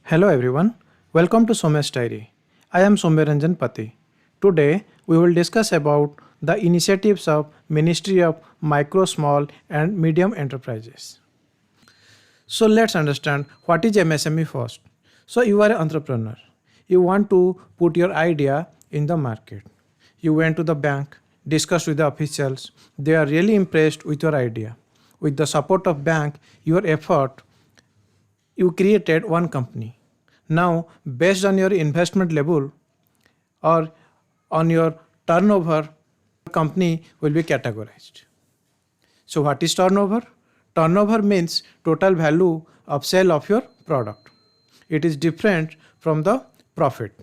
Hello everyone, welcome to Somesh Diary. I am Somyaranjan Pati. Today we will discuss about the initiatives of Ministry of Micro, Small and Medium Enterprises. So let's understand what is MSME first. So you are an entrepreneur. You want to put your idea in the market. You went to the bank, discussed with the officials. They are really impressed with your idea. With the support of bank, your effort, you created one company. Now, based on your investment level or on your turnover, company will be categorized. So, what is turnover? Turnover means total value of sale of your product. It is different from the profit.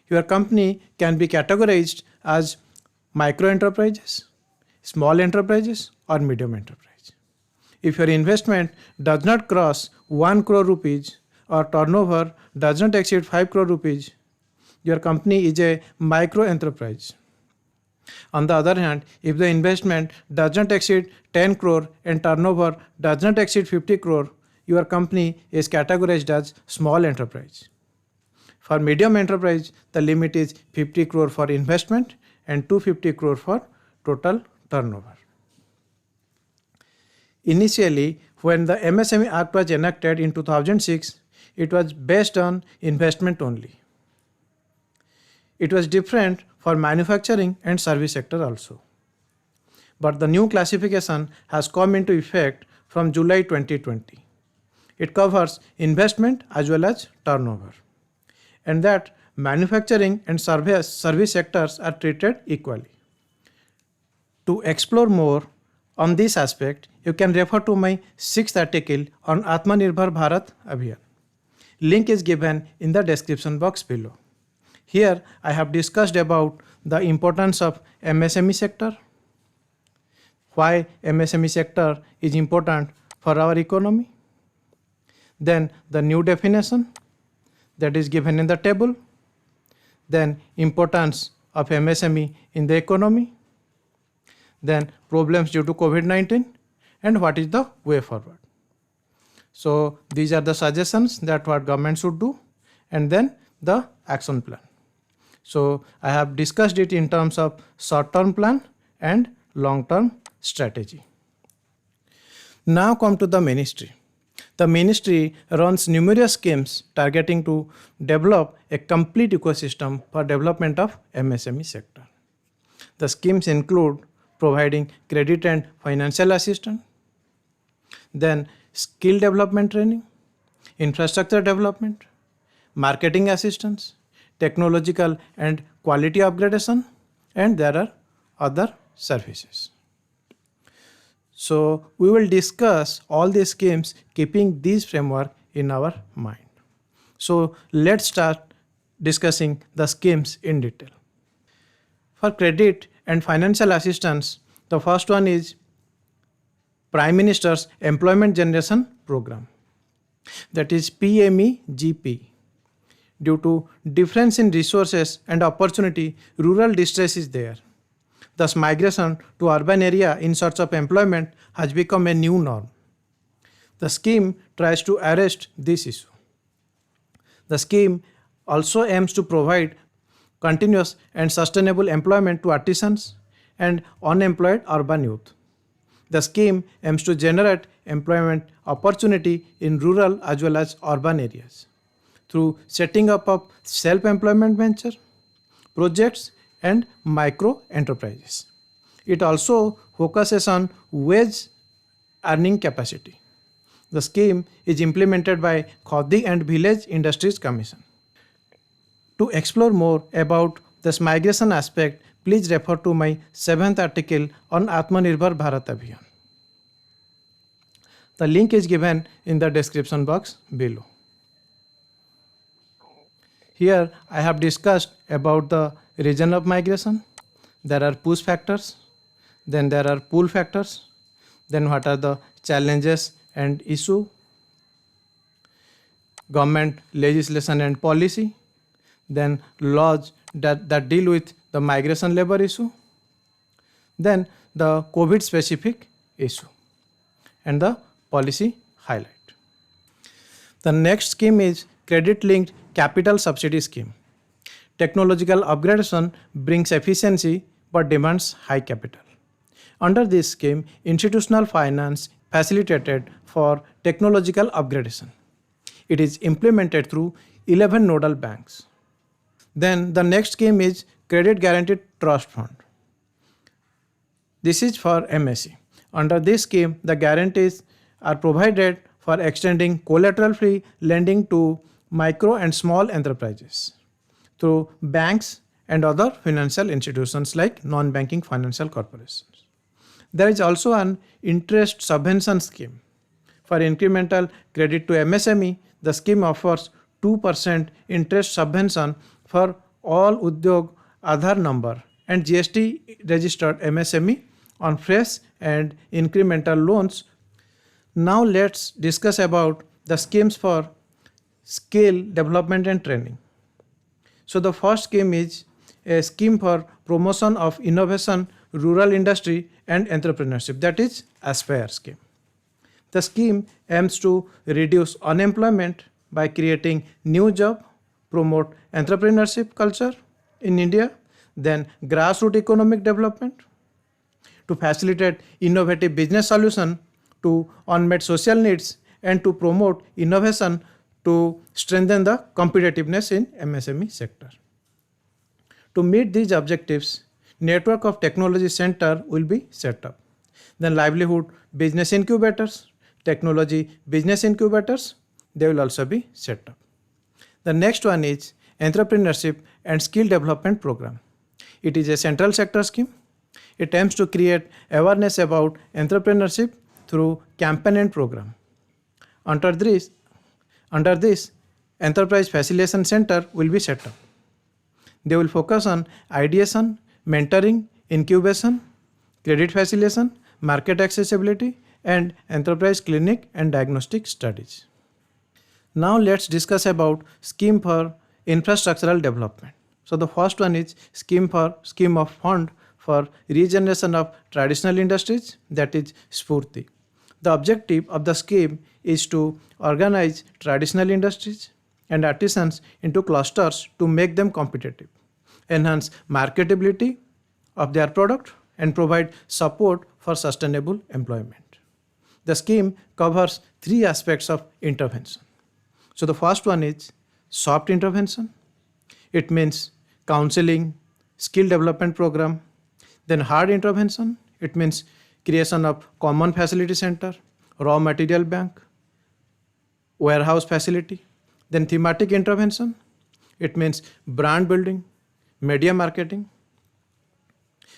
Your company can be categorized as micro enterprises, small enterprises, or medium enterprise. If your investment does not cross 1 crore rupees or turnover does not exceed 5 crore rupees, your company is a micro enterprise. On the other hand, if the investment does not exceed 10 crore and turnover does not exceed 50 crore, your company is categorized as small enterprise. For medium enterprise, the limit is 50 crore for investment and 250 crore for total turnover. Initially, when the MSME Act was enacted in 2006, it was based on investment only. It was different for manufacturing and service sector also. But the new classification has come into effect from July 2020. It covers investment as well as turnover, and that manufacturing and service sectors are treated equally. To explore more on this aspect, you can refer to my 6th article on Atmanirbhar Bharat Abhiyan. Link is given in the description box below. Here I have discussed about the importance of MSME sector, why MSME sector is important for our economy, then the new definition that is given in the table, then importance of MSME in the economy, then problems due to COVID-19, and what is the way forward. So these are the suggestions that what government should do, and then the action plan. So I have discussed it in terms of short-term plan and long-term strategy. Now come to the ministry. The ministry runs numerous schemes targeting to develop a complete ecosystem for development of MSME sector. The schemes include providing credit and financial assistance, then skill development training, infrastructure development, marketing assistance, technological and quality upgradation, and there are other services. So we will discuss all these schemes keeping these framework in our mind. So let's start discussing the schemes in detail. For credit and financial assistance, the first one is Prime Minister's Employment Generation Program, that is PMEGP. Due to difference in resources and opportunity, rural distress is there. Thus, migration to urban area in search of employment has become a new norm. The scheme tries to arrest this issue. The scheme also aims to provide continuous and sustainable employment to artisans and unemployed urban youth. The scheme aims to generate employment opportunity in rural as well as urban areas through setting up of self-employment venture, projects and micro enterprises. It also focuses on wage earning capacity. The scheme is implemented by Khadi and Village Industries Commission. To explore more about this migration aspect, please refer to my 7th article on Atmanirbhar Bharat Abhiyan. The link is given in the description box below. Here I have discussed about the region of migration. There are push factors, then there are pull factors, then what are the challenges and issue, government legislation and policy, then laws that deal with the migration labor issue, then the COVID specific issue, and the policy highlight. The next scheme is credit-linked capital subsidy scheme. Technological upgradation brings efficiency but demands high capital. Under this scheme, institutional finance facilitated for technological upgradation. It is implemented through 11 nodal banks. Then the next scheme is Credit Guaranteed Trust Fund. This is for MSE. Under this scheme, the guarantees are provided for extending collateral-free lending to micro and small enterprises through banks and other financial institutions like non-banking financial corporations. There is also an interest subvention scheme. For incremental credit to MSME, the scheme offers 2% interest subvention for all Udyog Aadhaar number and GST registered MSME on fresh and incremental loans. Now let's discuss about the schemes for skill development and training. So the first scheme is a scheme for promotion of innovation, rural industry and entrepreneurship, that is Aspire scheme. The scheme aims to reduce unemployment by creating new jobs, promote entrepreneurship culture in India, then grassroots economic development, to facilitate innovative business solution to unmet social needs, and to promote innovation to strengthen the competitiveness in MSME sector. To meet these objectives, network of technology center will be set up. Then livelihood business incubators, technology business incubators, they will also be set up. The next one is entrepreneurship and skill development program. It is a central sector scheme. It aims to create awareness about entrepreneurship through campaign and program. Under this, Enterprise Facilitation Center will be set up. They will focus on ideation, mentoring, incubation, credit facilitation, market accessibility, and enterprise clinic and diagnostic studies. Now let's discuss about scheme for infrastructural development. So the first one is scheme of fund for regeneration of traditional industries, that is Spurti. The objective of the scheme is to organize traditional industries and artisans into clusters to make them competitive, enhance marketability of their product, and provide support for sustainable employment. The scheme covers three aspects of intervention. So the first one is soft intervention. It means counseling, skill development program. Then hard intervention. It means creation of common facility center, raw material bank, warehouse facility. Then thematic intervention. It means brand building, media marketing.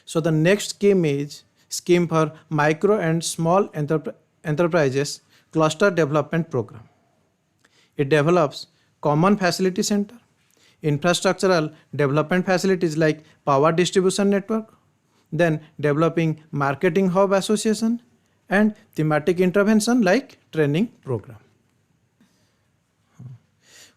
So the next scheme is scheme for micro and small enterprises cluster development program. It develops common facility center, infrastructural development facilities like power distribution network, then developing marketing hub association, and thematic intervention like training program.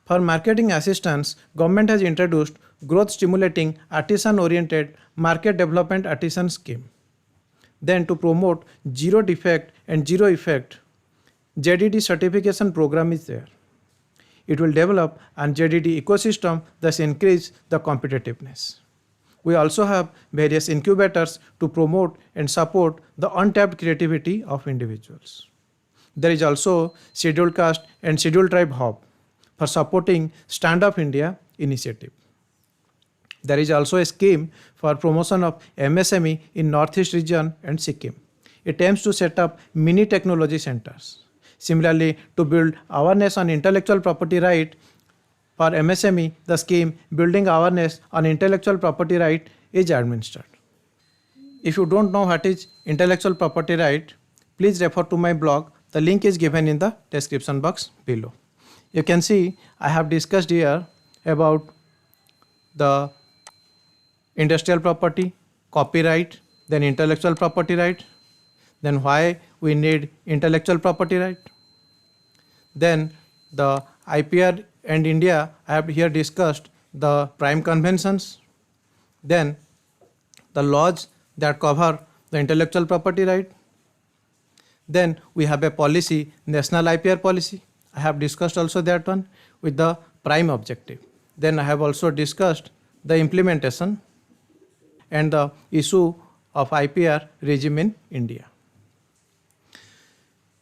For marketing assistance, government has introduced growth stimulating artisan oriented market development artisan scheme. Then to promote zero defect and zero effect, JDD certification program is there. It will develop an JDD ecosystem, thus increase the competitiveness. We also have various incubators to promote and support the untapped creativity of individuals. There is also Scheduled Caste and Scheduled Tribe Hub for supporting Stand Up India initiative. There is also a scheme for promotion of MSME in Northeast region and Sikkim. It aims to set up mini technology centers. Similarly, to build awareness on intellectual property right for MSME, the scheme Building Awareness on Intellectual Property Right is administered. If you don't know what is intellectual property right, please refer to my blog. The link is given in the description box below. You can see I have discussed here about the industrial property, copyright, then intellectual property right, then why we need intellectual property right. Then the IPR and India, I have here discussed the prime conventions, then the laws that cover the intellectual property right. Then we have a policy, national IPR policy. I have discussed also that one with the prime objective. Then I have also discussed the implementation and the issue of IPR regime in India.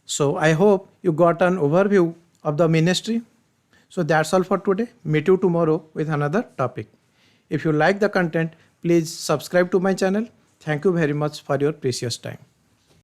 So I hope you got an overview of the ministry. So that's all for today. Meet you tomorrow with another topic. If you like the content, please subscribe to my channel. Thank you very much for your precious time.